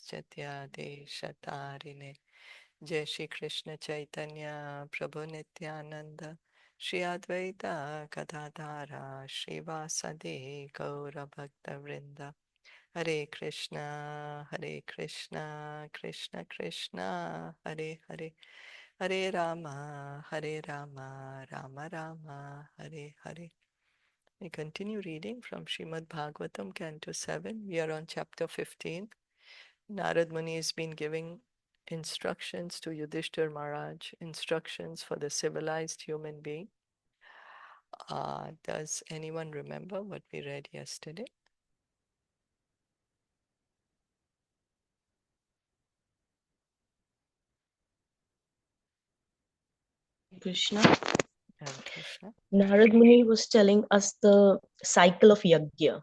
Vishnavanaschatyade Shatarine Jai Shri Krishna Chaitanya Prabhu Nityananda Shri Advaita Gadadhara Shri Vasade Gaura Bhakta Vrinda Hare Krishna Krishna Krishna Hare Hare Hare Rama Rama Rama Hare Hare. We continue reading from Srimad Bhagavatam, Canto 7. We are on chapter 15. Narad Muni has been giving instructions to Yudhishthir Maharaj, instructions for the civilized human being. Does anyone remember what we read yesterday? Krishna. Hare Krishna. Narad Muni was telling us the cycle of yajna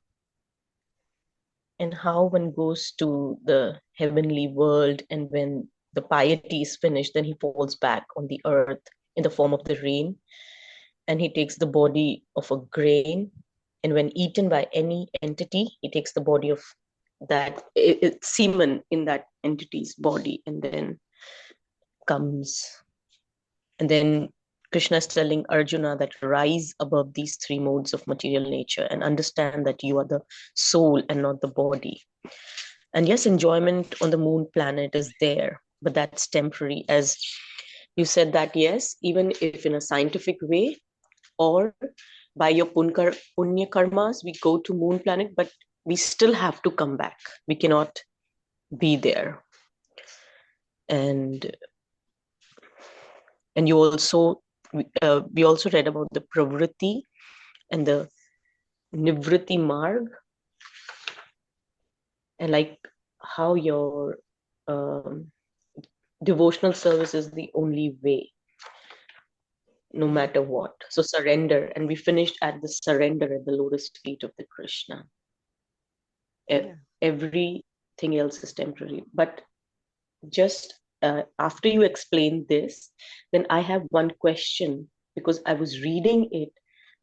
and how one goes to the heavenly world, and when the piety is finished, then he falls back on the earth in the form of the rain, and he takes the body of a grain, and when eaten by any entity, he takes the body of that semen in that entity's body, and then comes. And then Krishna is telling Arjuna that rise above these three modes of material nature and understand that you are the soul and not the body. And yes, enjoyment on the moon planet is there, but that's temporary. As you said that, yes, even if in a scientific way or by your punya karmas, we go to moon planet, but we still have to come back. We cannot be there. And you also, we also read about the pravritti and the nivritti marg, and like how your devotional service is the only way, no matter what. So surrender, and we finished at the surrender at the lotus feet of the Krishna. Everything else is temporary. But just after you explain this, then I have one question, because I was reading it.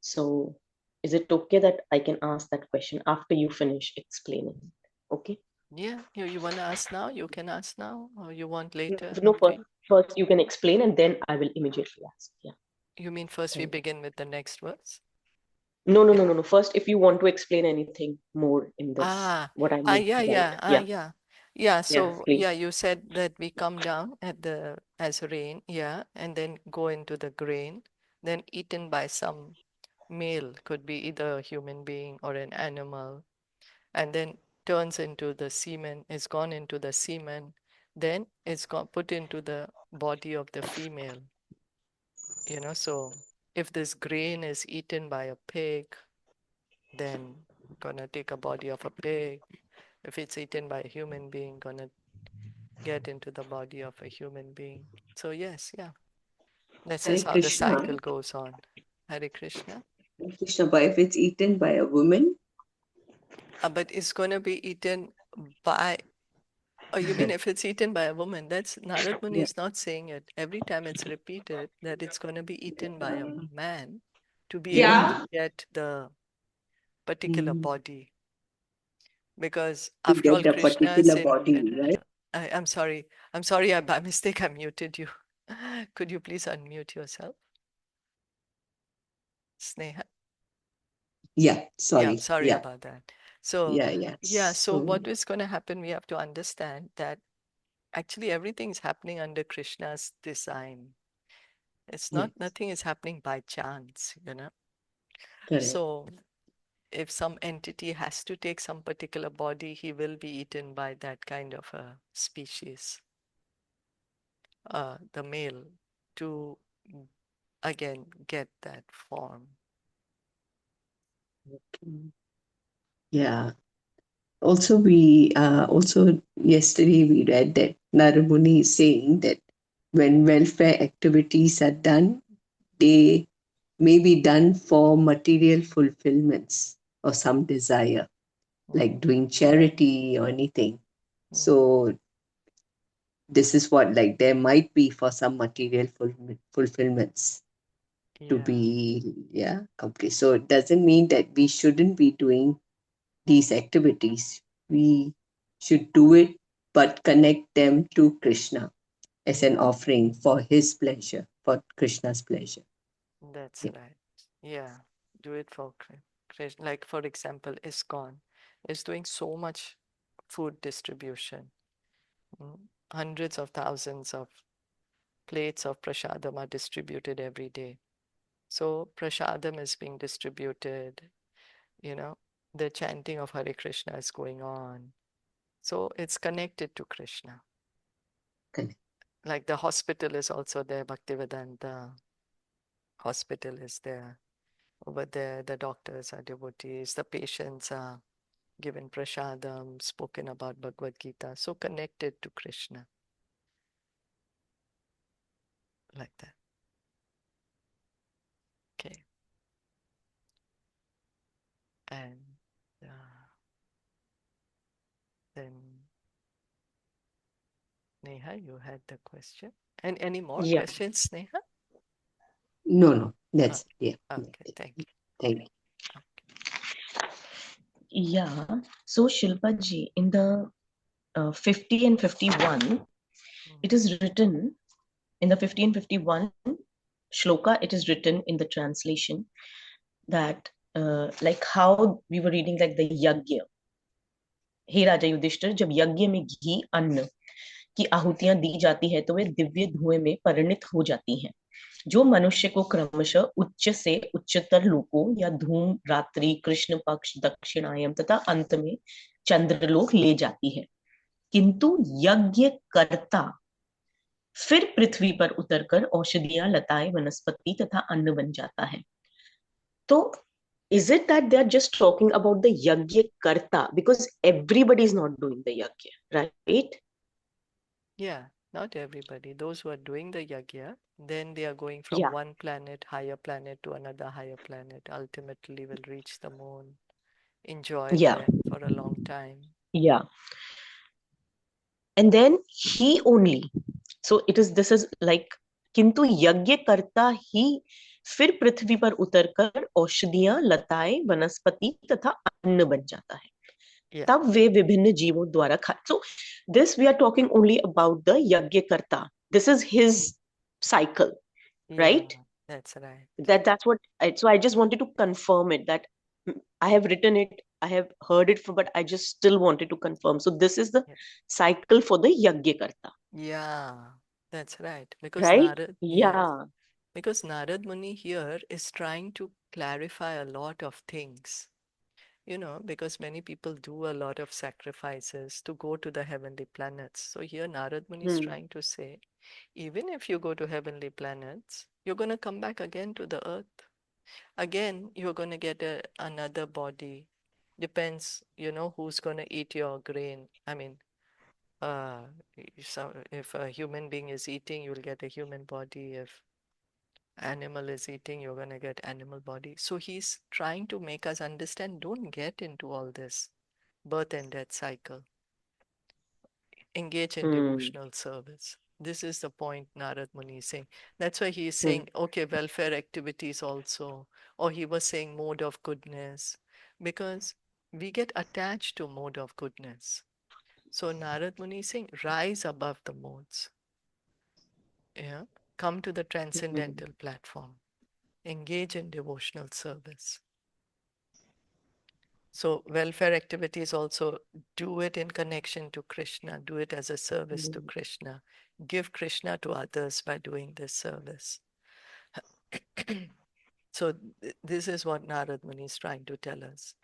So is it okay that I can ask that question after you finish explaining it? Okay? Yeah, you want to ask now? You can ask now, or you want later? No, first you can explain, and then I will immediately ask. Yeah. You mean first we begin with the next verse? No. First, if you want to explain anything more in this, what I mean. So you said that we come down as rain, and then go into the grain, then eaten by some male, could be either a human being or an animal, and then turns into the semen, is gone into the semen, then it's put into the body of the female. So if this grain is eaten by a pig, then gonna take a body of a pig. If it's eaten by a human being, gonna get into the body of a human being. So yes, this is how the cycle goes on. Hare Krishna. Krishna, but if it's eaten by a woman? But it's gonna be eaten by, you mean if it's eaten by a woman? That's Narad Muni is not saying it. Every time it's repeated that it's gonna be eaten by a man to be able to get the particular body. Because after all, Krishna is in. Right? I'm sorry, by mistake I muted you. Could you please unmute yourself? Sneha? Yeah, sorry. Sorry about that. So, so So what is going to happen, we have to understand that actually everything is happening under Krishna's design. It's not, nothing is happening by chance, correct. So if some entity has to take some particular body, he will be eaten by that kind of a species, the male, to again get that form. Yeah. Also, yesterday we read that Narumuni is saying that when welfare activities are done, they may be done for material fulfillments or some desire, like doing charity or anything. So this is what, like, there might be for some material fulfillments to be complete. So it doesn't mean that we shouldn't be doing these activities. We should do it but connect them to Krishna as an offering for his pleasure, for Krishna's pleasure. That's Yeah. right. Yeah, do it for Krishna. Like, for example, ISKCON is doing so much food distribution. Mm, Hundreds of thousands of plates of prasadam are distributed every day. So prasadam is being distributed, you know, the chanting of Hare Krishna is going on. So it's connected to Krishna. Correct. Like the hospital is also there, Bhaktivedanta hospital is there. Over there, the doctors are devotees, the patients are given prasadam, spoken about Bhagavad Gita, so connected to Krishna, like that. Okay. And then Neha, you had the question. And any more Yeah. questions, Neha? No, that's Okay, yeah. okay, thank you. Thank you. Okay. Yeah. So Shilpa ji, in the 50 and 51, it Mhm. is written in the 50 and 51 shloka, it is written in the translation that like how we were reading like the yagya. हे राजा युधिष्ठिर, जब यज्ञ में घी अन्न की आहुतियां दी जाती है तो वे दिव्य धुएं में परिणित हो जाती हैं, जो मनुष्य को क्रमशः उच्च से उच्चतर लोकों या धूम रात्रि कृष्ण पक्ष दक्षिणायम तथा अंत में चंद्रलोक ले जाती है, किंतु यज्ञ कर्ता फिर पृथ्वी पर उतरकर औषधियां लताएं वनस्पति तथा अन्न बन जाता है. तो is it that they are just talking about the yagya karta, because everybody is not doing the yagya, right? Yeah, not everybody. Those who are doing the yagya, then they are going from Yeah, one planet, higher planet, to another higher planet. Ultimately, will reach the moon, enjoy yeah, there for a long time. yeah. And then he only, so it is, this is like किंतु यज्ञ करता ही फिर पृथ्वी पर उतरकर औषधियां लताएं वनस्पति तथा अन्न बन जाता है, Yeah, तब वे विभिन्न जीवों द्वारा खा. So this we are talking only about the yagya karta. This is his cycle, yeah, right? that's right. That's what so I just wanted to confirm it, that I have written it, I have heard it, but I just still wanted to confirm. So this is the Yeah, cycle for the yagya karta, yeah, that's right. Because right? Narad, yes, Yeah. because Narad Muni here is trying to clarify a lot of things. Because many people do a lot of sacrifices to go to the heavenly planets. So here Narad Muni is Hmm. trying to say, even if you go to heavenly planets, you're going to come back again to the earth. Again, you're going to get another body. Depends, who's going to eat your grain. I mean, uh, if a human being is eating, you'll get a human body. If animal is eating, you're going to get animal body. So he's trying to make us understand, don't get into all this birth and death cycle. Engage in Hmm. devotional service. This is the point Narad Muni is saying. That's why he is Hmm. saying, okay, welfare activities also, or he was saying mode of goodness, because we get attached to mode of goodness. So Narad Muni is saying, rise above the modes. Yeah, come to the Hmm. transcendental platform. Engage in devotional service. So welfare activities also, do it in connection to Krishna, do it as a service to Hmm. Krishna. Give Krishna to others by doing this service. So this is what Narad Muni is trying to tell us.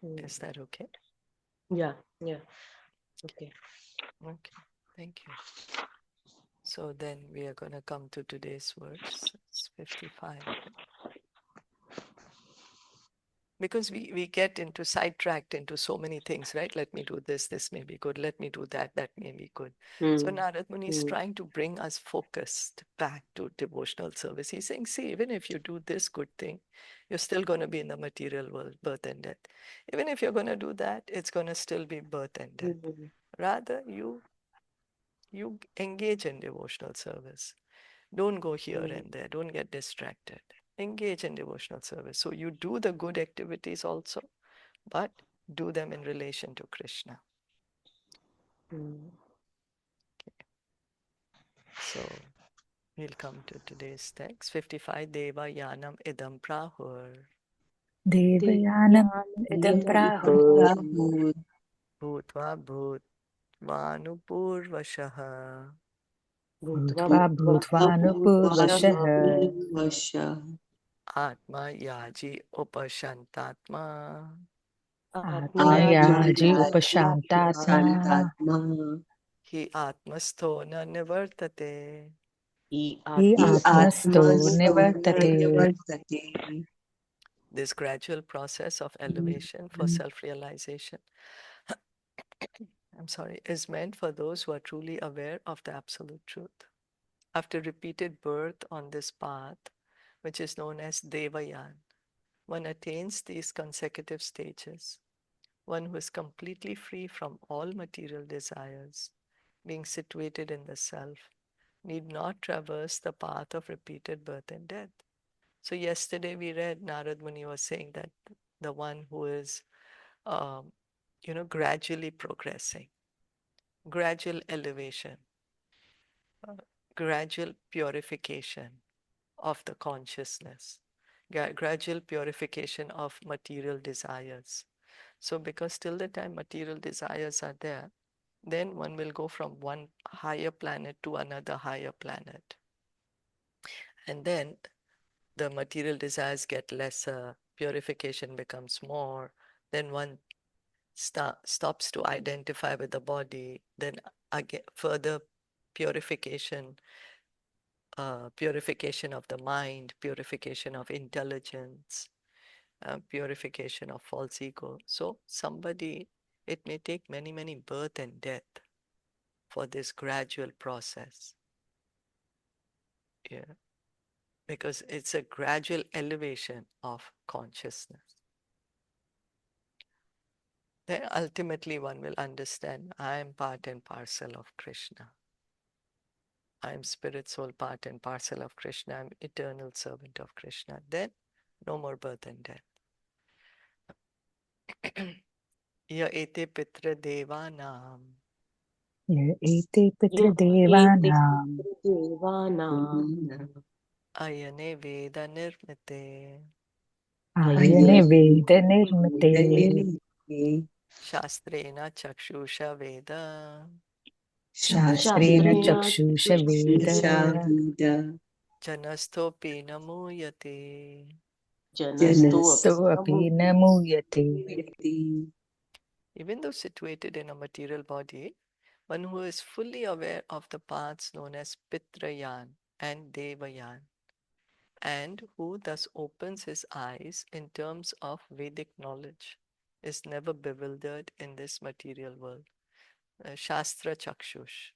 Hmm. Is that okay? Yeah, yeah. Okay. Okay, thank you. So then we are going to come to today's verse. It's 55. Right? Because we get into sidetracked into so many things, right? Let me do this, this may be good. Let me do that, that may be good. So Hmm. Narad Muni is Hmm. trying to bring us focused back to devotional service. He's saying, see, even if you do this good thing, you're still going to be in the material world, birth and death. Even if you're going to do that, it's going to still be birth and death. Hmm. Rather, you engage in devotional service. Don't go here Hmm. and there. Don't get distracted. Engage in devotional service. So you do the good activities also, but do them in relation to Krishna. Mm. So we'll come to today's text. 55 Deva Yanam Idam Prahur. Devayanam idam prahur Bhutva Bhutvanupurvashaha. Bhutva bhutva bhutvanupurvashah Atma Yaji Upashantatma. atmayaji upashantatma Santatma. Hi Atmastho na Nivartate. He hi Atmastu atmasto Nivartate. nivartate. This gradual process of elevation for self-realization, is meant for those who are truly aware of the absolute truth. After repeated birth on this path, which is known as Devayan, one attains these consecutive stages. One who is completely free from all material desires, being situated in the self, need not traverse the path of repeated birth and death. So yesterday we read Narad Muni was saying that the one who is, gradually progressing, gradual elevation, uh, gradual purification of the consciousness, gradual purification of material desires. So because till the time material desires are there, then one will go from one higher planet to another higher planet. And then the material desires get lesser, purification becomes more, then one stops to identify with the body, then again further purification, purification of the mind, purification of intelligence, purification of false ego. So somebody, it may take many, many birth and death for this gradual process. Yeah, because it's a gradual elevation of consciousness. Then ultimately one will understand, I am part and parcel of Krishna. I am spirit, soul, part and parcel of Krishna. I am eternal servant of Krishna. Then no more birth and death. Ya ete pitra devanam Ya ete Ya ete pitradevanam Devanam ayane veda nirmite ayane Ayane veda nirmite shastrena chakshusha veda shastrena Shastrena chakshusha veda janastopi namuyate. Janastu janasto api namuyate. Even though situated in a material body, one who is fully aware of the paths known as Pitrayan and Devayan, and who thus opens his eyes in terms of Vedic knowledge, is never bewildered in this material world. Shastra Chakshush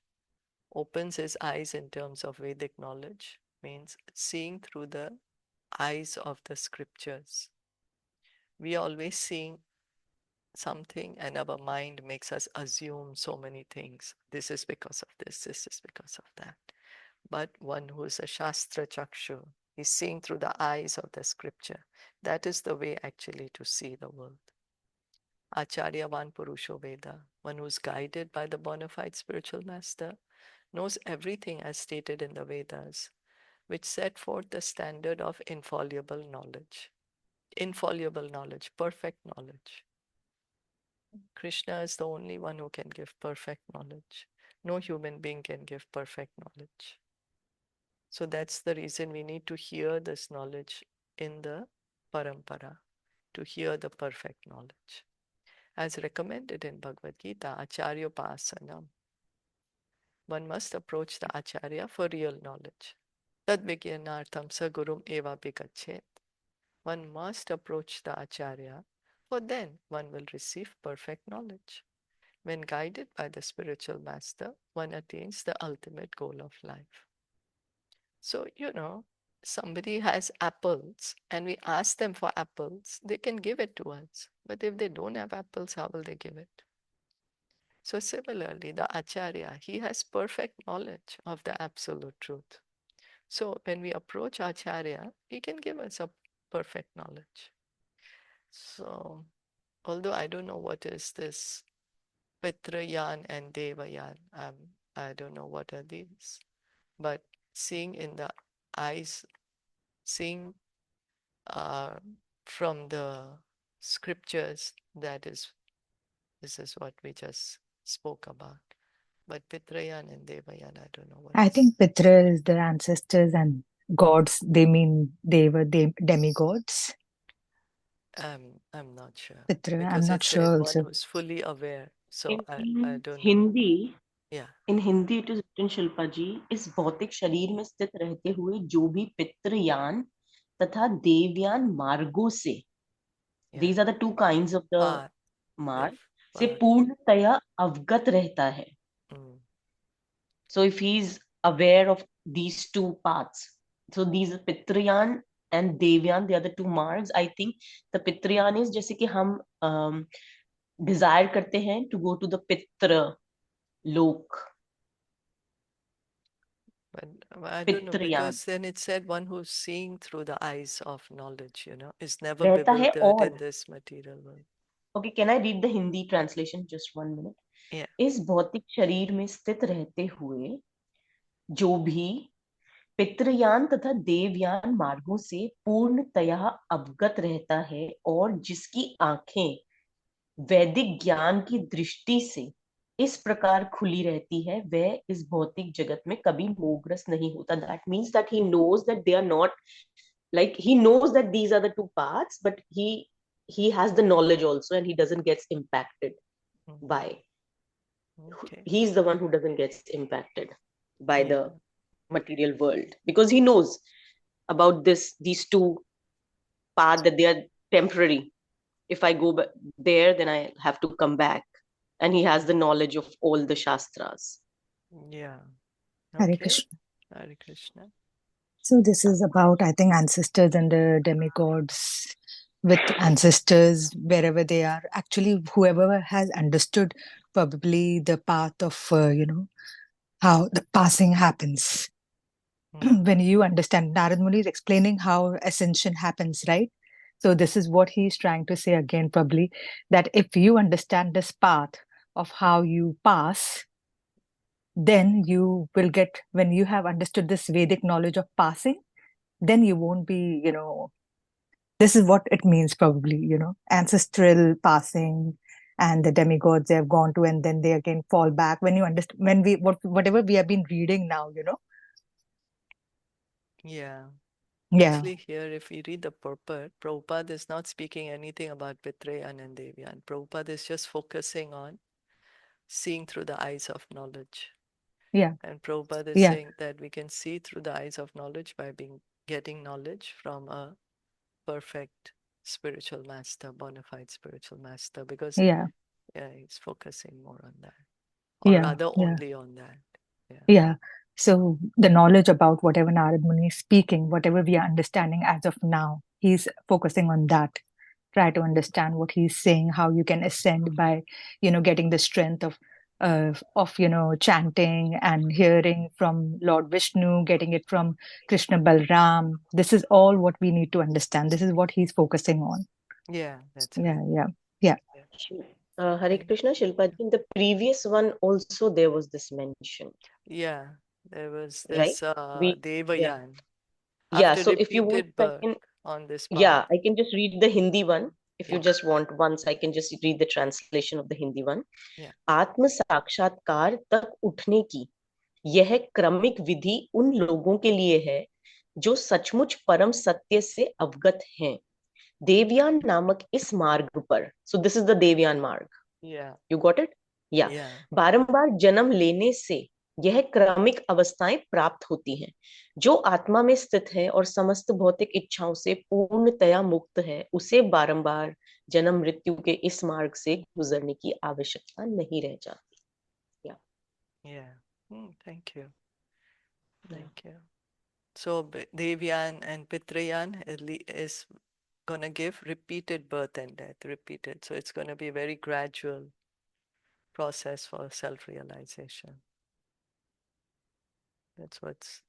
opens his eyes in terms of Vedic knowledge, means seeing through the eyes of the scriptures. We are always seeing something and our mind makes us assume so many things. This is because of this is because of that. But one who is a Shastra Chakshu is seeing through the eyes of the scripture. That is the way actually to see the world. Acharyavan Purusho Veda, one who is guided by the bona fide spiritual master, knows everything as stated in the Vedas, which set forth the standard of infallible knowledge. Infallible knowledge, perfect knowledge. Krishna is the only one who can give perfect knowledge. No human being can give perfect knowledge. So that's the reason we need to hear this knowledge in the parampara, to hear the perfect knowledge. As recommended in Bhagavad Gita, Acharyopasanam. One must approach the Acharya for real knowledge. Tad Vigyanartham sa gurum eva bhikachet. One must approach the Acharya, for then one will receive perfect knowledge. When guided by the spiritual master, one attains the ultimate goal of life. So, somebody has apples and we ask them for apples, they can give it to us. But if they don't have apples, how will they give it? So, similarly, the Acharya, he has perfect knowledge of the absolute truth. So, when we approach Acharya, he can give us a perfect knowledge. So, although I don't know what is this Pitrayan and Devayan. I don't know what are these, but seeing in the eyes, seeing uh, from the scriptures, this is what we just spoke about. But Pitrayan and Devayan, I don't know what I is. think Pitra is the ancestors and gods. They mean they were demigods. I'm not sure Pitra, I'm because it not said sure one also. who's fully aware. So In I don't know. Hindi, Yeah. in Hindi it is written, Shilpa जी, इस भौतिक शरीर में स्थित रहते हुए जो भी पितृयान तथा देवयान मार्गों से, Yeah. these are the two kinds of the Path. मार्ग, The से path. पूर्णतया अवगत रहता है. Mm. So if he is aware of these two paths, so these Pitrayan and Devyan, they are the two margs. I think the Pitrayan is जैसे कि हम desire करते हैं to go to the Pitra lok. But I don't know, Pitrayan because then it said one who's seeing through the eyes of knowledge, is never रहता है bewildered in और, this material world. okay, can I read the Hindi translation? Just 1 minute. Yeah. इस भौतिक शरीर में स्थित रहते हुए जो भी पितृयान तथा देवयान मार्गों से पूर्णतया अवगत रहता है और जिसकी आंखें वैदिक ज्ञान की दृष्टि से इस प्रकार खुली रहती है, वह इस भौतिक जगत में कभी मोहग्रस्त नहीं होता. That means that he knows that they are not, like he knows that these are the two paths, but he has the knowledge also, and he doesn't gets impacted by, Okay. he's the one who doesn't gets impacted by Yeah. the material world, because he knows about these two paths, that they are temporary. If I go there, then I have to come back, and he has the knowledge of all the shastras. Yeah. Hare Okay. Krishna. Hare Krishna. So this is about, I think, ancestors and the demigods with ancestors wherever they are. Actually, whoever has understood probably the path of, how the passing happens. When you understand, Narad Muni is explaining how ascension happens, right? So this is what he's trying to say again, probably, that if you understand this path of how you pass, then you will get, when you have understood this Vedic knowledge of passing, then you won't be, this is what it means probably, ancestral passing and the demigods they have gone to, and then they again fall back. When you understand, when whatever we have been reading now, Yeah. Yeah, Actually, here, if we read the purport, Prabhupada is not speaking anything about Pitrayan and Devyan. Prabhupada is just focusing on seeing through the eyes of knowledge. yeah, And Prabhupada is yeah, saying that we can see through the eyes of knowledge by getting knowledge from a perfect spiritual master, bona fide spiritual master, because yeah, he's focusing more on that, or yeah, rather yeah, only on that. Yeah. yeah. So the knowledge about whatever Narad Muni is speaking, whatever we are understanding as of now, he's focusing on that. Try to understand what he's saying, how you can ascend by, getting the strength of chanting and hearing from Lord Vishnu, getting it from Krishna Balram. This is all what we need to understand. This is what he's focusing on. Yeah, that's Yeah, right. yeah, yeah. Hare Krishna, Shilpa, in the previous one also there was this mention, Yeah, there was right? this Yeah. Devayan. Yeah, After so if you want, repeated I birth can, on this path. yeah, I can just read the Hindi one. If you Yeah. just want once, I can just read the translation of the Hindi one. Yeah. आत्म साक्षात्कार तक उठने की यह क्रमिक विधि उन लोगों के लिए है जो सचमुच परम सत्य से अवगत हैं. देवयान नामक इस मार्ग पर, so this is the देवयान मार्ग. Yeah. You got it? Yeah. Yeah. बारंबार जन्म लेने से यह क्रमिक अवस्थाएं प्राप्त होती हैं. जो आत्मा में स्थित है और समस्त भौतिक इच्छाओं से पूर्णतया मुक्त है, उसे बारंबार जन्म मृत्यु के इस मार्ग से गुजरने की आवश्यकता नहीं रह जाती. Yeah. Thank you. Thank you. So Devyan and Pitrayan is going to give repeated birth and death, repeated. So it's going to be a very gradual process for self-realization. That's what's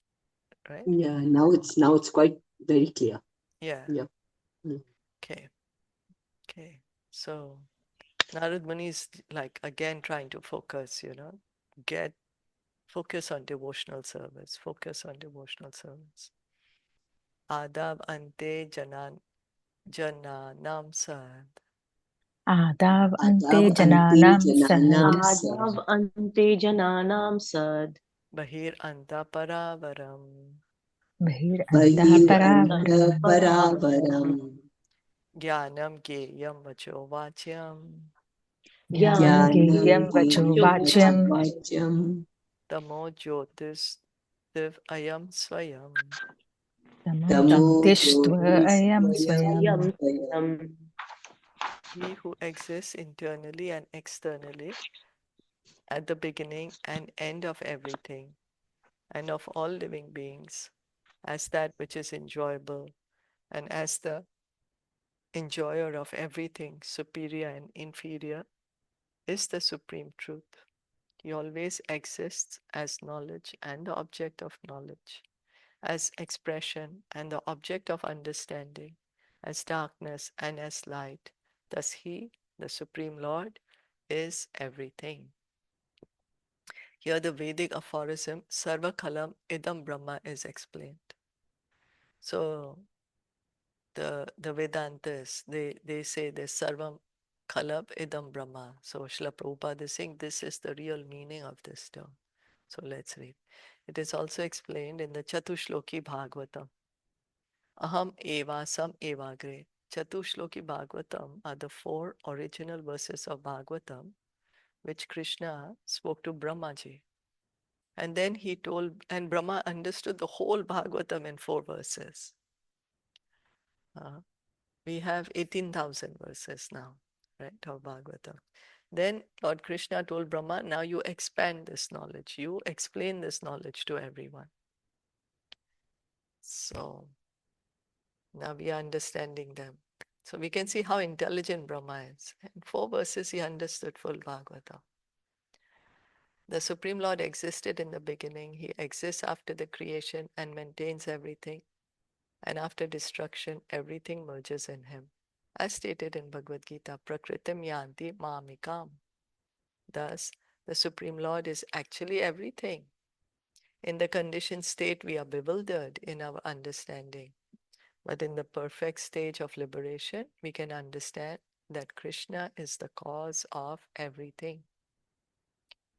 right. Yeah, now it's quite very clear. Yeah. Yeah. Okay. Okay. So Narad Muni is like again trying to focus, focus on devotional service, focus on devotional service. Adab ante jananam sad. Adav Adav ante ante jananam jananam sad. Adav sad. ante jananam sad. Bahir anta paravaram. Bahir anta Bahir anta paravaram. paravaram. Jnanam geyam vacho vachyam. Jnanam Jnanam geyam vacho geyam vachyam. vachvacham. Tamo jyotis div ayam swayam. Tamo Tamo jyotishtva ayam jyotisvayam swayam. Ayam svayam. He who exists internally and externally at the beginning and end of everything and of all living beings as that which is enjoyable and as the enjoyer of everything superior and inferior is the supreme truth. He always exists as knowledge and the object of knowledge, as expression and the object of understanding, as darkness and as light. Thus he, the Supreme Lord, is everything. Here the Vedic aphorism Sarva Kalam Idam Brahma is explained. So the Vedantas, they say this Sarvam Kalab Idam Brahma. So Srila Prabhupada is saying this is the real meaning of this term. So let's read. It is also explained in the Chatushloki Bhagavatam. Aham eva sam evagre. Chatushloki Bhagavatam are the 4 original verses of Bhagavatam which Krishna spoke to Brahmaji. And then he told, and Brahma understood the whole Bhagavatam in 4 verses. We have 18,000 verses now, right, of Bhagavatam. Then Lord Krishna told Brahma, now you expand this knowledge. You explain this knowledge to everyone. So now we are understanding them. So we can see how intelligent Brahma is. In 4 verses, he understood full Bhagavatam. The Supreme Lord existed in the beginning. He exists after the creation and maintains everything. And after destruction, everything merges in him. As stated in Bhagavad Gita, Prakritim yanti mamikam. Thus, the Supreme Lord is actually everything. In the conditioned state, we are bewildered in our understanding. But in the perfect stage of liberation, we can understand that Krishna is the cause of everything.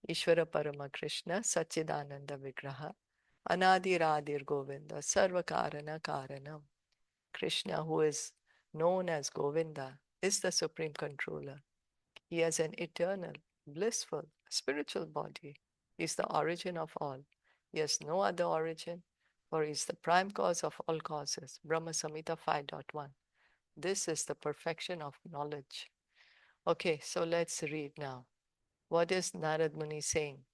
Ishvara Parama Krishna Sachidananda Vigraha Anadiradir Govinda Sarvakarana Karanam. Krishna, who is known as Govinda, is the Supreme Controller. He has an eternal, blissful, spiritual body. He is the origin of all. He has no other origin, for he is the prime cause of all causes. Brahma Samhita 5.1. This is the perfection of knowledge. Okay, so let's read now. What is Narad Muni saying?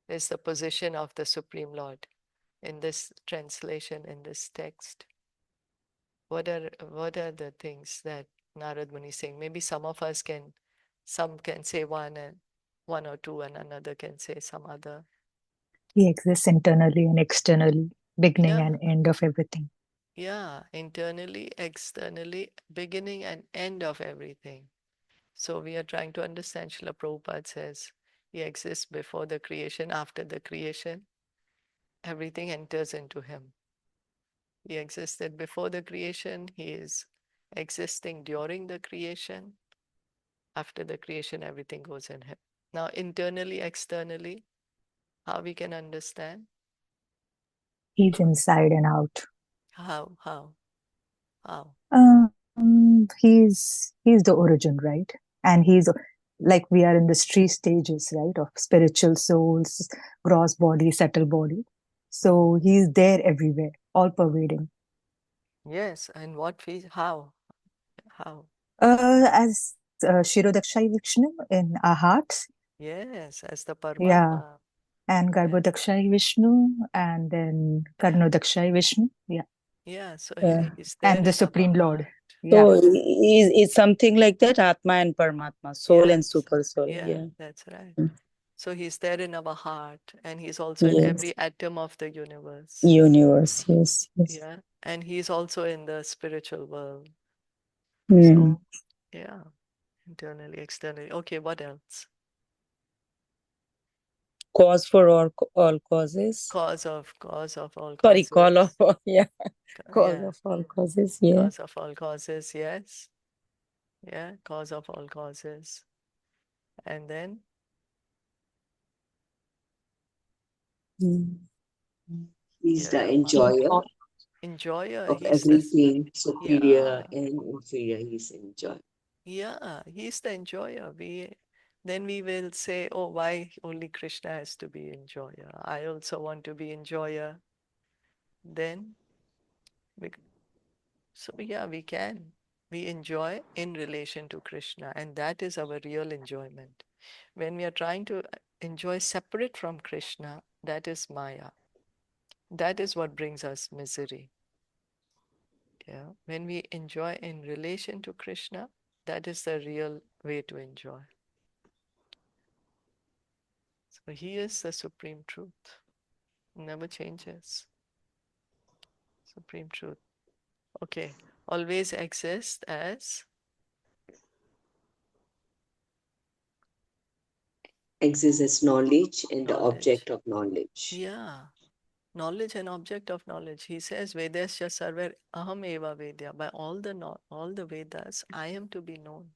Is the position of the Supreme Lord in this translation, in this text. What are the things that Narad Muni is saying? Maybe some can say one or two, and another can say some other. He exists internally and externally, beginning Yeah, and end of everything. yeah, internally, externally, beginning and end of everything. So we are trying to understand. Srila Prabhupada says he exists before the creation, after the creation, everything enters into him. He existed before the creation, he is existing during the creation. After the creation, everything goes in him. Now, internally, externally, how we can understand? He's inside and out. How? He's the origin, right? And he's like we are in the 3 stages, right, of spiritual souls, gross body, subtle body. So he's there everywhere, all pervading. Yes, and what we, how? As Shirodakshay Vishnu in our hearts, Yes, as the yeah, Paramatma. and Yeah, Garbhodakshay Vishnu, and then yeah, Karnodakshay Vishnu, yeah, yeah. So Yeah. he's there and the in our Supreme Lord, heart. yeah. So Yeah, it's something like that, Atma and Paramatma, soul and yes, super soul. yeah, Yeah. that's right. Mm. So he's there in our heart, and he's also in Yes. every atom of the universe. Universe. Yes. Yes. Yeah, and he's also in the spiritual world. Mm. So, yeah. Internally, externally. Okay, what else? Cause for all causes. Cause of all Sorry, causes. call of yeah. Cause Yeah, of all causes. Yeah. cause of all causes. Yes. Yeah, cause of all causes. And then Mm. He's the Yadama. enjoyer Enjoyer. of He's the everything yeah, superior and inferior. He's enjoy. yeah. He's the enjoyer. Then we will say, oh, why only Krishna has to be enjoyer? I also want to be enjoyer. Then, so yeah, we can. We enjoy in relation to Krishna, and that is our real enjoyment. When we are trying to enjoy separate from Krishna, that is Maya. That is what brings us misery. Yeah. When we enjoy in relation to Krishna, that is the real way to enjoy. So he is the supreme truth. Never changes. Supreme truth. Okay. Always exist as Exists as knowledge and the knowledge. object of knowledge. Yeah. Knowledge and object of knowledge. He says, Vedasya sarver aham eva vedya. By all the Vedas, I am to be known.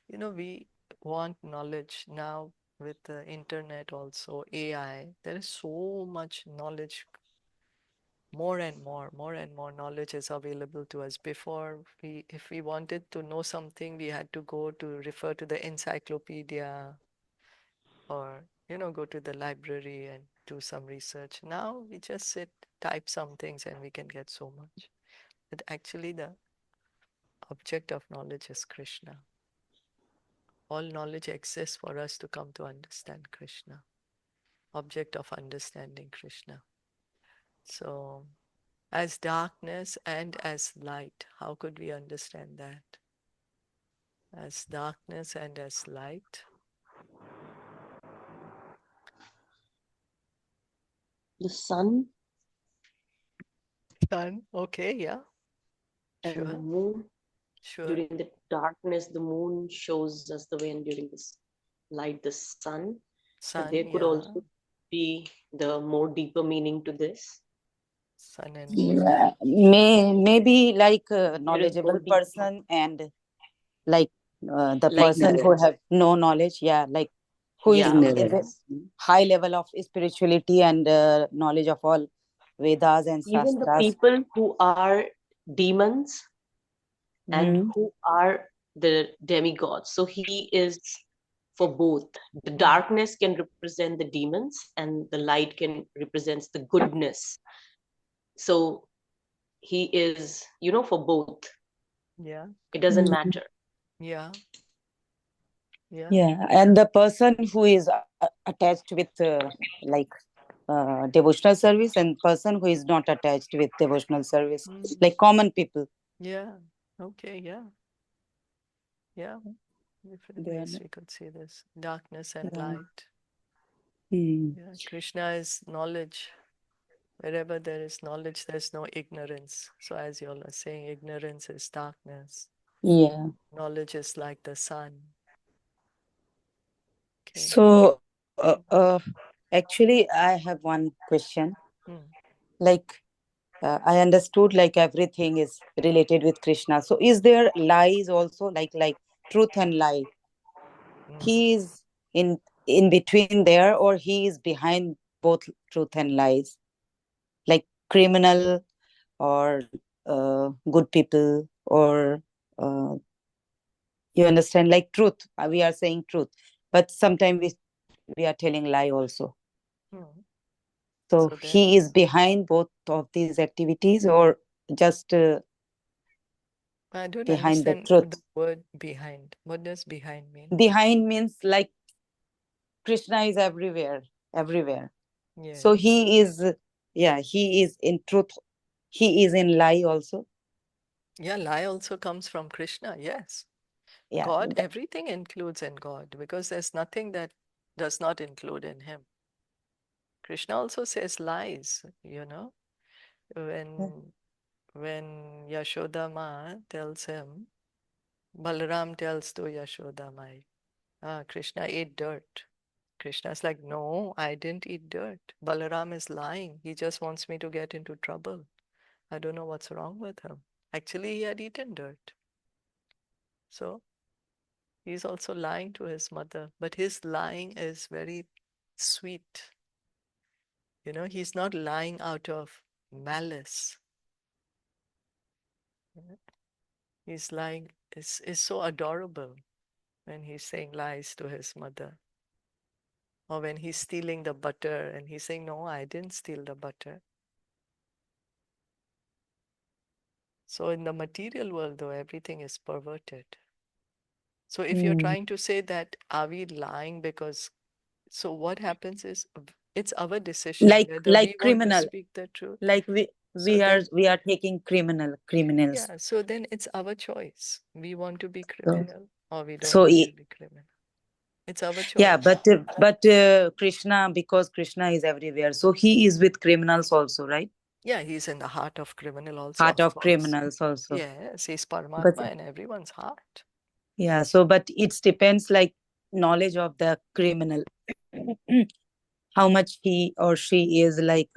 We want knowledge now with the internet also, AI. There is so much knowledge, more and more knowledge is available to us. Before, if we wanted to know something, we had to go to refer to the encyclopedia or, go to the library and do some research. Now we just sit, type some things, and we can get so much. But actually, the object of knowledge is Krishna. All knowledge exists for us to come to understand Krishna. Object of understanding Krishna. So, as darkness and as light, how could we understand that? As darkness and as light. The sun Sun, okay, yeah, and the sure, moon. sure. During the darkness, the moon shows us the way, and during this light, the sun. But Sun, there could yeah, also be the more deeper meaning to this. sun and moon. Yeah. Maybe like a There is knowledgeable more deep, person and like the like person that. who Ignorance. have no knowledge. Yeah, like who is Yeah, in the Ignorance. high level of spirituality and knowledge of all Vedas and even the Shastras. people who are demons and Hmm. who are the demigods. So he is for both. The Hmm. darkness can represent the demons, and the light can represents the goodness. So he is, for both. Yeah, It doesn't matter. yeah, yeah. Yeah, and the person who is attached with like devotional service and person who is not attached with devotional service, Mm. like common people. Yeah, okay, yeah, yeah. Different They are ways not, we could see this. Darkness and yeah. light. Hmm. Yeah, Krishna is knowledge. Wherever there is knowledge, there's no ignorance. So, as you all are saying, ignorance is darkness. Yeah. Knowledge is like the sun. Okay. So, actually, I have one question. Mm. Like, I understood like everything is related with Krishna. So, is there lies also like truth and lie? Mm. He is in between there, or he is behind both truth and lies, like criminal or good people, or you understand, like truth. We are saying truth, but sometimes we are telling lie also. Mm. So So then, he is behind both of these activities, or just I don't behind the understand the truth. word behind. What does behind mean? Behind means like Krishna is everywhere, everywhere. So Yes. he is, yeah, he is in truth. He is in lie also. Yeah, lie also comes from Krishna. Yes. Yeah. God, everything includes in God because there's nothing that does not include in him. Krishna also says lies, when when Yashoda Ma tells him Balaram tells to Yashoda Mai, Krishna ate dirt. Krishna's like, no, I didn't eat dirt. Balaram is lying. He just wants me to get into trouble. I don't know what's wrong with him. Actually, he had eaten dirt. So he's also lying to his mother. But his lying is very sweet. You know, he's not lying out of malice. He's lying, is so adorable when he's saying lies to his mother. Or when he's stealing the butter and he's saying, no, I didn't steal the butter. So in the material world, though, everything is perverted. So if you're trying to say that, are we lying because, so what happens is it's our decision whether we like want to criminal, speak the truth. like So then, we are taking criminals. yeah, so then it's our choice. We want to be So, criminal or we don't so want he, to be criminal. It's our yeah, choice. but Krishna, because Krishna is everywhere, so he is with criminals also, right? Yeah, he's in the heart of criminal also, Heart of of course. criminals also. Yes, he's But Paramatma in everyone's heart. yeah, so but it depends like knowledge of the criminal, how much he or she is like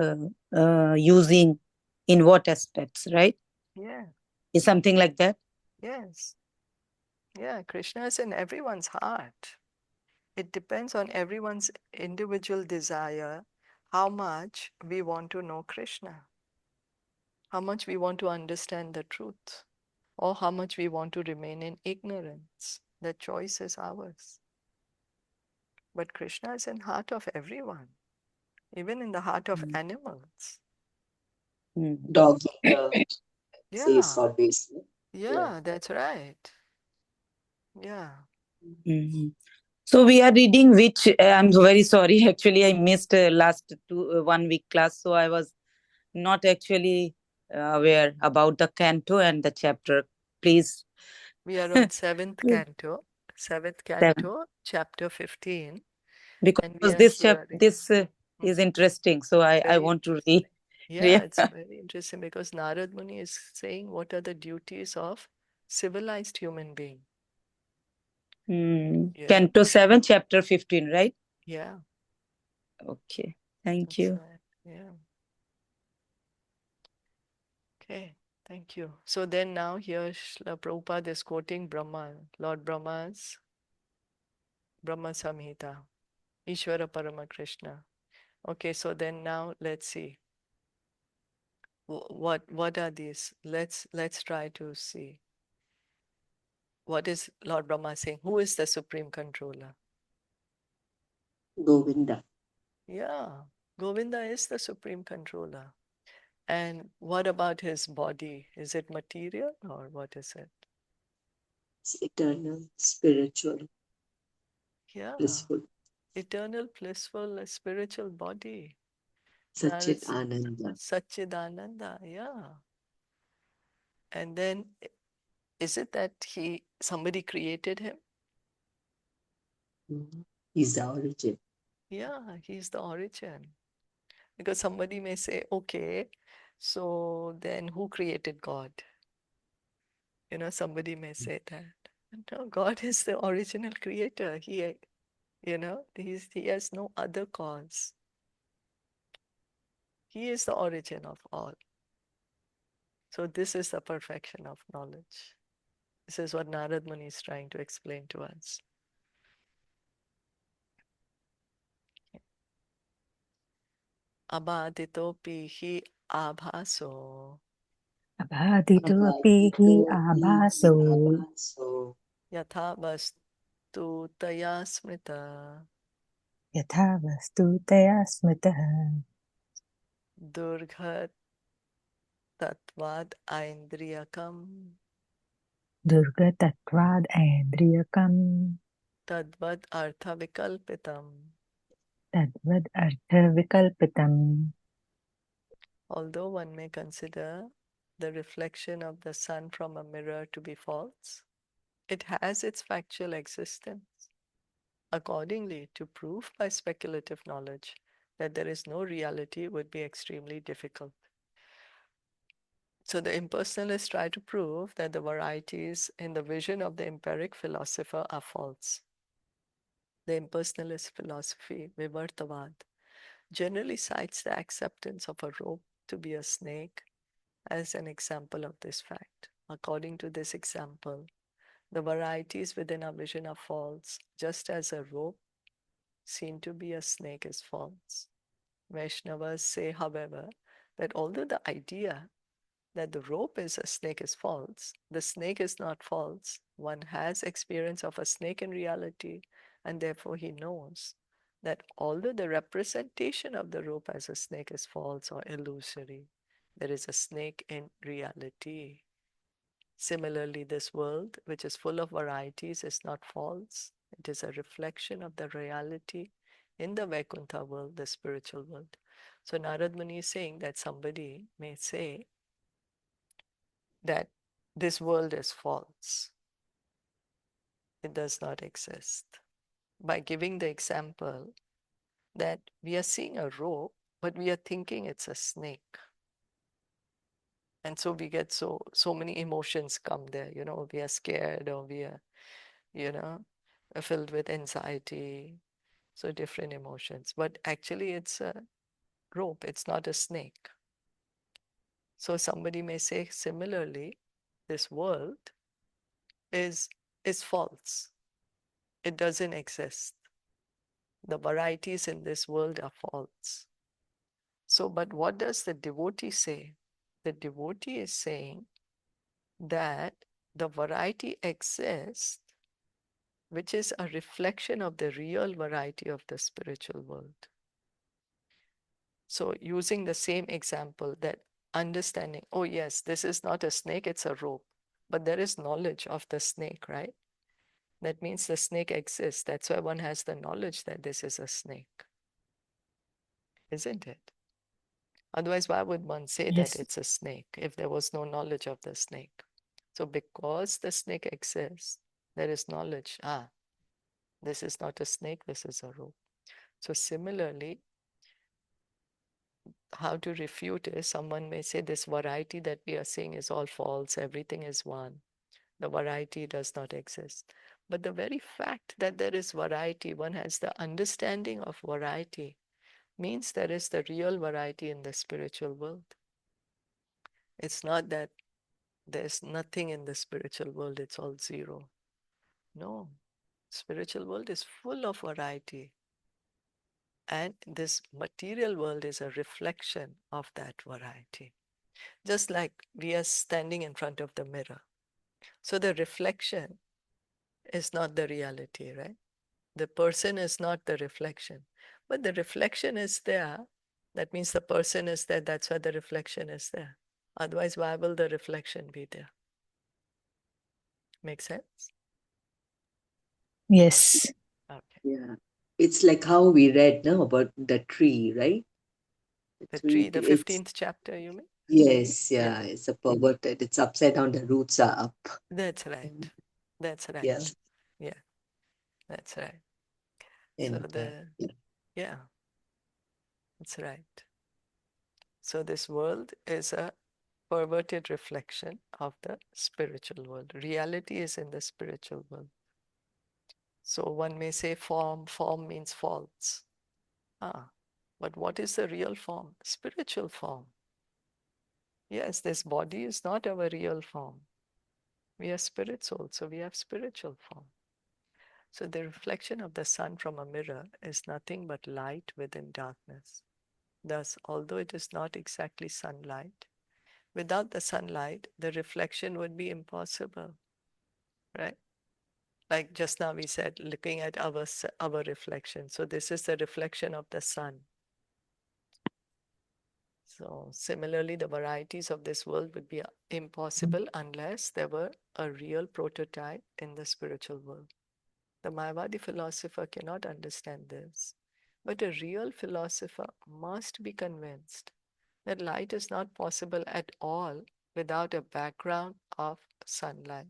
using in what aspects, right? Yeah, Is something like that. yes. Yeah, Krishna is in everyone's heart. It depends on everyone's individual desire, how much we want to know Krishna, how much we want to understand the truth, or how much we want to remain in ignorance. The choice is ours. But Krishna is in heart of everyone, even in the heart of Mm. animals. Mm. Dog eater says Yeah, always. Yeah. yeah, that's right. Yeah. Mhm. So we are reading which I'm very sorry. Actually, I missed last 1 week class, so I was not actually aware about the canto and the chapter. Please, We are on seventh seven, canto, chapter 15, and because yes, we are reading. this is interesting. So I Very want to read. interesting. Yeah, Yeah. it's very interesting because Narad Muni is saying what are the duties of civilized human being. Mm. You know? Canto 7, chapter 15, right? Yeah, Okay. Thank that's you. right. Yeah. Okay, thank you. So then now here Srila Prabhupada is quoting Brahma, Lord Brahma's Brahma Samhita, Ishvara Parama Krishna. Okay, so then now let's see. What are these? Let's try to see. What is Lord Brahma saying? Who is the supreme controller? Govinda. Yeah, Govinda is the supreme controller. And what about his body? Is it material or what is it? It's eternal, spiritual, Yeah, blissful. eternal, blissful, spiritual body. That Sachit is Ananda. Satchidananda. Yeah. And then is it that somebody created him? He's the origin. Yeah, he's the origin. Because somebody may say, okay, so then who created God? You know, somebody may say that. No, God is the original creator. You know, he has no other cause. He is the origin of all. So this is the perfection of knowledge. This is what Narad Muni is trying to explain to us. Abhaditopi hi abhaso Abhadito api hi abhaso yatha vastu taya smrita yatha vastu taya smitah durghat tatvad aindriyakam durgatatvad aindriyakam tadvad artha vikalpitam. tadvad artha vikalpitam. Although one may consider the reflection of the sun from a mirror to be false, it has its factual existence. Accordingly, to prove by speculative knowledge that there is no reality would be extremely difficult. So the impersonalists try to prove that the varieties in the vision of the empiric philosopher are false. The impersonalist philosophy, Vivartavad, generally cites the acceptance of a rope to be a snake as an example of this fact. According to this example, the varieties within our vision are false, just as a rope seen to be a snake is false. Vaishnavas say, however, that although the idea that the rope is a snake is false, the snake is not false. One has experience of a snake in reality, and therefore he knows that although the representation of the rope as a snake is false or illusory, there is a snake in reality. Similarly, this world, which is full of varieties, is not false. It is a reflection of the reality in the Vaikuntha world, the spiritual world. So Narad Muni is saying that somebody may say that this world is false. It does not exist. By giving the example that we are seeing a rope, but we are thinking it's a snake. And so we get so many emotions come there, we are scared, or we are, filled with anxiety, so different emotions. But actually it's a rope, it's not a snake. So somebody may say similarly, this world is false. It doesn't exist. The varieties in this world are false. So, but what does the devotee say? The devotee is saying that the variety exists, which is a reflection of the real variety of the spiritual world. So, using the same example, that understanding, oh yes, this is not a snake, it's a rope, but there is knowledge of the snake, right? That means the snake exists. That's why one has the knowledge that this is a snake, isn't it? Otherwise, why would one say that Yes. it's a snake if there was no knowledge of the snake? So because the snake exists, there is knowledge. This is not a snake, this is a rope. So similarly, how to refute is, someone may say this variety that we are seeing is all false, everything is one. The variety does not exist. But the very fact that there is variety, one has the understanding of variety, means there is the real variety in the spiritual world. It's not that there's nothing in the spiritual world, it's all zero. No, spiritual world is full of variety. And this material world is a reflection of that variety. Just like we are standing in front of the mirror. So the reflection is not the reality, right? The person is not the reflection. But the reflection is there. That means the person is there. That's why the reflection is there. Otherwise, why will the reflection be there? Make sense? Yes. Okay. Yeah. It's like how we read now about the tree, right? The tree, tree, the it's 15th chapter, you mean? yes, Yeah. yeah, it's a perverted. It's upside down. The roots are up. That's right. That's right. Yeah, Yeah, that's right. So and yeah. yeah, that's right. So this world is a perverted reflection of the spiritual world. Reality is in the spiritual world. So one may say form means false. But what is the real form? Spiritual form. Yes, this body is not our real form. We are spirit souls, so we have spiritual form. So the reflection of the sun from a mirror is nothing but light within darkness. Thus, although it is not exactly sunlight, without the sunlight, the reflection would be impossible, right? Like just now we said, looking at our reflection. So this is the reflection of the sun. So similarly, the varieties of this world would be impossible unless there were a real prototype in the spiritual world. The Mayavadi philosopher cannot understand this, but a real philosopher must be convinced that light is not possible at all without a background of sunlight.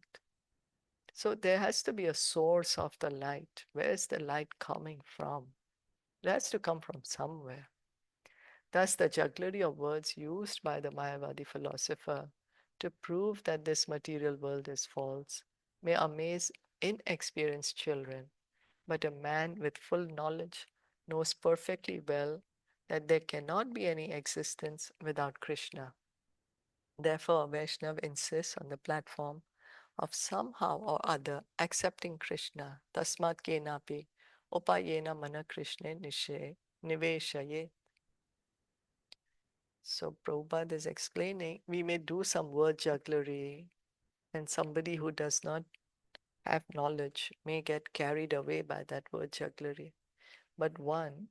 So there has to be a source of the light. Where is the light coming from? It has to come from somewhere. Thus, the jugglery of words used by the Mayavadi philosopher to prove that this material world is false may amaze inexperienced children, but a man with full knowledge knows perfectly well that there cannot be any existence without Krishna. Therefore, Vaishnav insists on the platform of somehow or other accepting Krishna. Tasmat kenapi upayena mana Krishna niveshaye. So Prabhupada is explaining, we may do some word jugglery, and somebody who does not have knowledge may get carried away by that word jugglery. But one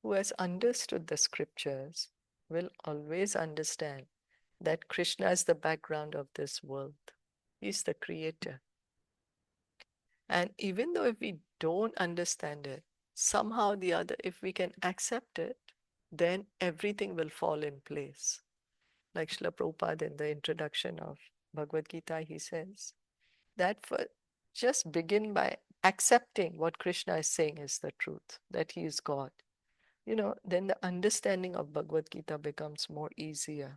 who has understood the scriptures will always understand that Krishna is the background of this world. He's the creator. And even though if we don't understand it, somehow or the other, if we can accept it, then everything will fall in place. Like Srila Prabhupada in the introduction of Bhagavad Gita, he says that just begin by accepting what Krishna is saying is the truth, that he is God. Then the understanding of Bhagavad Gita becomes more easier.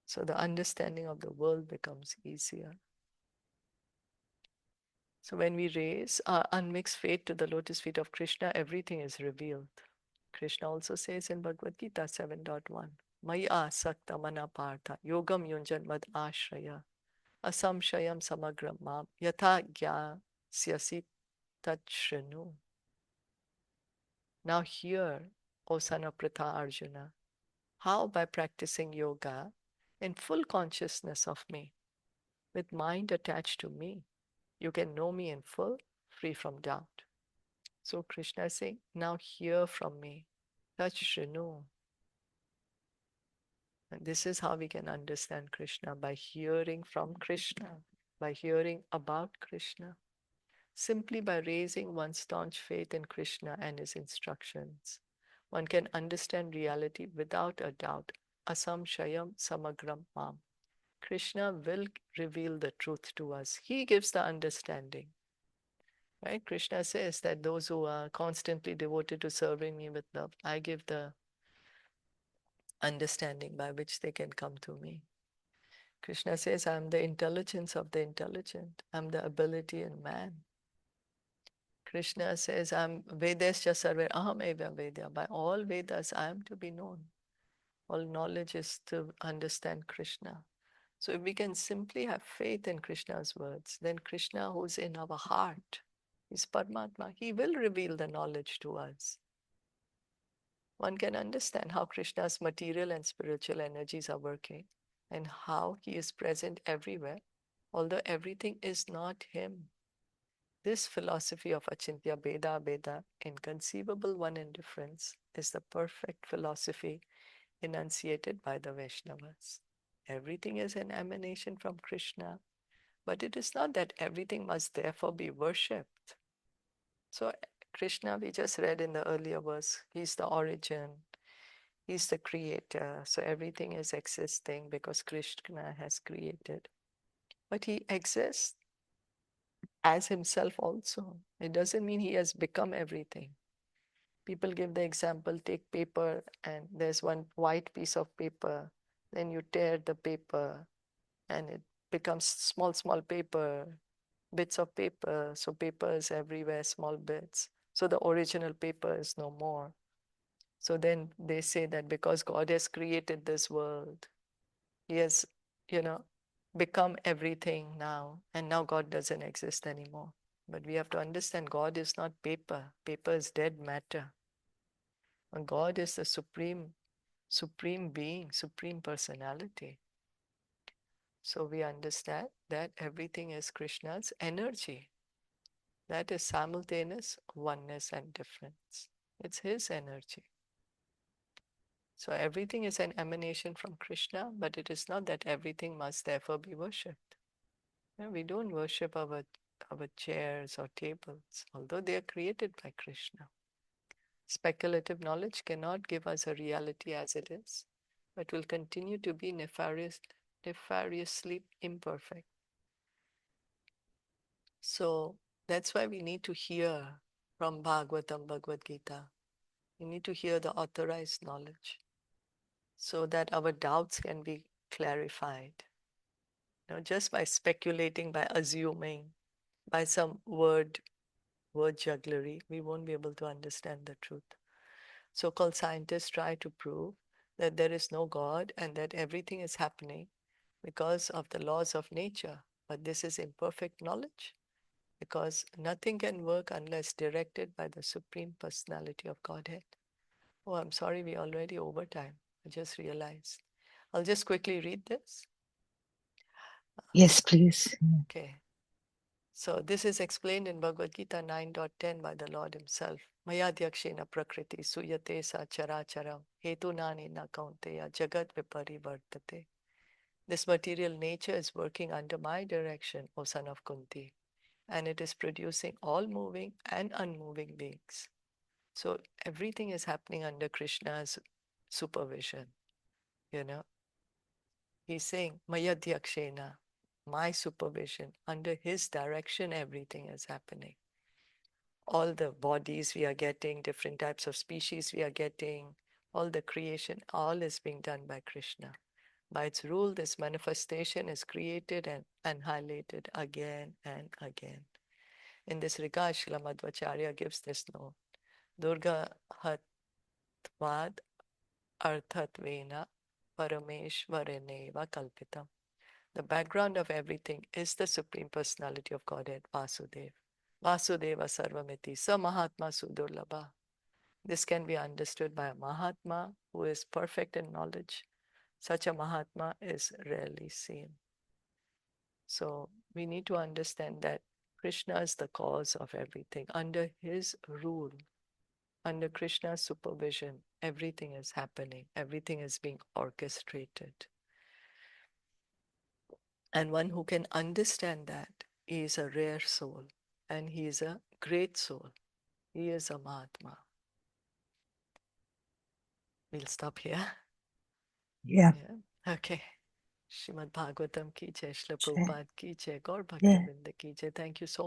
So the understanding of the world becomes easier. So when we raise our unmixed faith to the lotus feet of Krishna, everything is revealed. Krishna also says in Bhagavad Gita 7.1, Maya sakta mana partha yogam yunjan mad ashraya asamshayam samagram mam yatha gyāsyasi tachrinu. Now hear, O son of Pritha Arjuna, how by practicing yoga in full consciousness of me, with mind attached to me, you can know me in full, free from doubt. So Krishna is saying, now hear from me. Tachrinu. And this is how we can understand Krishna, by hearing from Krishna, by hearing about Krishna. Simply by raising one's staunch faith in Krishna and his instructions, one can understand reality without a doubt. Asamshayam samagram mam. Krishna will reveal the truth to us. He gives the understanding. Right? Krishna says that those who are constantly devoted to serving me with love, I give the understanding by which they can come to me. Krishna says, I'm the intelligence of the intelligent. I'm the ability in man. Krishna says, I'm Vedasya Sarve Aham Eva Vedya. By all Vedas, I am to be known. All knowledge is to understand Krishna. So if we can simply have faith in Krishna's words, then Krishna, who's in our heart, is Paramatma. He will reveal the knowledge to us. One can understand how Krishna's material and spiritual energies are working and how he is present everywhere, although everything is not him. This philosophy of Achintya Bheda Bheda, inconceivable one in difference, is the perfect philosophy enunciated by the Vaishnavas. Everything is an emanation from Krishna, but it is not that everything must therefore be worshipped. So Krishna, we just read in the earlier verse, he's the origin, he's the creator. So everything is existing because Krishna has created. But he exists as himself also. It doesn't mean he has become everything. People give the example, take paper and there's one white piece of paper, then you tear the paper and it becomes small paper, bits of paper. So paper is everywhere, small bits. So the original paper is no more. So then they say that because God has created this world, he has, become everything now, and now God doesn't exist anymore. But we have to understand God is not paper. Paper is dead matter. And God is the supreme being, supreme personality. So we understand that everything is Krishna's energy. That is simultaneous oneness and difference. It's his energy. So everything is an emanation from Krishna, but it is not that everything must therefore be worshipped. We don't worship our chairs or tables, although they are created by Krishna. Speculative knowledge cannot give us a reality as it is, but will continue to be nefariously imperfect. So that's why we need to hear from Bhagavatam, Bhagavad Gita. We need to hear the authorized knowledge so that our doubts can be clarified. Just by speculating, by assuming, by some word jugglery, we won't be able to understand the truth. So-called scientists try to prove that there is no God and that everything is happening because of the laws of nature. But this is imperfect knowledge, because nothing can work unless directed by the Supreme Personality of Godhead. Oh, I'm sorry, we're already over time. I just realized. I'll just quickly read this. Yes, please. Okay. So this is explained in Bhagavad Gita 9.10 by the Lord himself. Mayadhyakshena prakriti suyate sa characharam hetunani na kaunteya jagat viparivartate. This material nature is working under my direction, O son of Kunti, and it is producing all moving and unmoving beings. So everything is happening under Krishna's supervision. He's saying, Mayadhyakshena, my supervision, under his direction, everything is happening. All the bodies we are getting, different types of species we are getting, all the creation, all is being done by Krishna. By its rule, this manifestation is created and highlighted again and again. In this regard, Srila Madhvacharya gives this note. Durga hatvad arthatvena parameshvareneva kalpitam. The background of everything is the Supreme Personality of Godhead, Vasudeva. Vasudeva Sarvamiti, Sa Mahatma Sudurlabha. This can be understood by a Mahatma who is perfect in knowledge. Such a Mahatma is rarely seen. So we need to understand that Krishna is the cause of everything. Under his rule, under Krishna's supervision, everything is happening. Everything is being orchestrated. And one who can understand that is a rare soul, and he is a great soul. He is a Mahatma. We'll stop here. Yeah. Okay. Srimad Bhagavatam ki jai, Srila Sure. Prabhupada ki jai, Gaur Yeah. Bhaktavinda ki jai. Thank you so